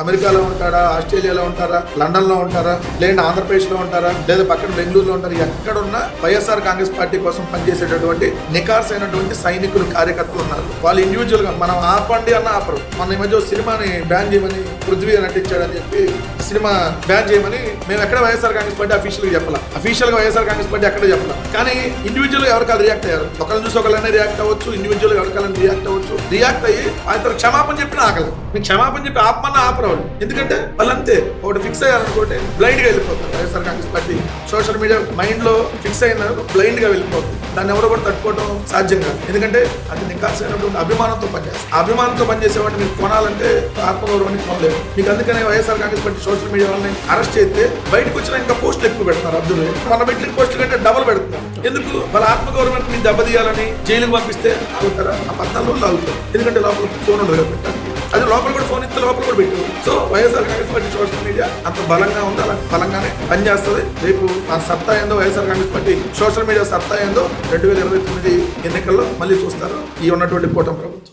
అమెరికాలో ఉంటారా, ఆస్ట్రేలియాలో ఉంటారా, లండన్ లో ఉంటారా, లేదా ఆంధ్రప్రదేశ్ లో ఉంటారా, లేదా పక్కన బెంగళూరులో ఉంటారా, ఎక్కడున్నా వైఎస్ఆర్ కాంగ్రెస్ పార్టీ కోసం పనిచేసేటటువంటి నికార్స్ అయినటువంటి సైనికులు, కార్యకర్తలు ఉన్నారు. వాళ్ళు ఇండివిజువల్ గా మనం ఆపండి అన్న ఆపరు. మన ఈ మధ్య సినిమాని బ్యాన్ చేయమని పృథ్వీ నటించాడని చెప్పి సినిమా బ్యాన్ చేయమని మేము ఎక్కడ వైఎస్ఆర్ కాంగ్రెస్ పార్టీ అఫీషియల్ గా చెప్పాల. అఫీషియల్ గా వైఎస్ఆర్ కాంగ్రెస్ పార్టీ ఎక్కడ చెప్పాల. కానీ ఇండివిజువల్ గా ఎవరికాలు రియాక్ట్ అయ్యారు. ఒకరిని చూసి ఒకళ్ళనే రియాక్ట్ అవ్వచ్చు, ఇండివిజువల్ గా ఎవరికాలని రియాక్ట్ అవ్వచ్చు. రియాక్ట్ అయ్యి ఆయన క్షమాపణ చెప్పిన ఆకలి, మీకు క్షమాపణ చెప్పి ఆపమన్న ఆపరు వాళ్ళు. ఎందుకంటే వాళ్ళంతే ఒకటి ఫిక్స్ అయ్యారనుకోండి బ్లైండ్ గా వెళ్ళిపోతారు. YSR Congress party social media mind లో ఫిక్స్ అయిన బ్లైండ్ గా వెళ్ళిపోతుంది. దాన్ని ఎవరో కూడా తట్టుకోవడం సాధ్యం కాదు. ఎందుకంటే అది నికాసైనటువంటి అభిమానంతో పనిచేస్తారు. అభిమానంతో పనిచేసేవాడిని మీరు కొనాలంటే ఆత్మగౌరవాన్ని కొనలేరు. మీకు అందుకనే YSR Congress party social media వాళ్ళని అరెస్ట్ చేస్తే బయటకు వచ్చిన ఇంకా పోస్టులు ఎక్కువ పెడుతున్నారు. అబ్దుల్ మన పెట్టిన పోస్టుల కంటే డబుల్ పెడుతున్నారు. ఎందుకు? వాళ్ళ ఆత్మగౌరవాన్ని మీరు దెబ్బతీయాలని జైలుకు పంపిస్తే ఆగుతారా? ఆ 14 రోజులు ఆగుతారు. ఎందుకంటే లోపల ఫోన్ ఉండదు పెట్టడానికి. అది లోపల కూడా ఫోన్ ఇస్తే లోపల కూడా పెట్టు. So YSR Congress party social media అంత బలంగా ఉంది, అలా బలంగానే పనిచేస్తుంది. రేపు ఆ సత్తా ఏందో YSR Congress party social media సత్తా ఏందో 2029 ఎన్నికల్లో మళ్ళీ చూస్తారు ఈ ఉన్నటువంటి కూటమి ప్రభుత్వం.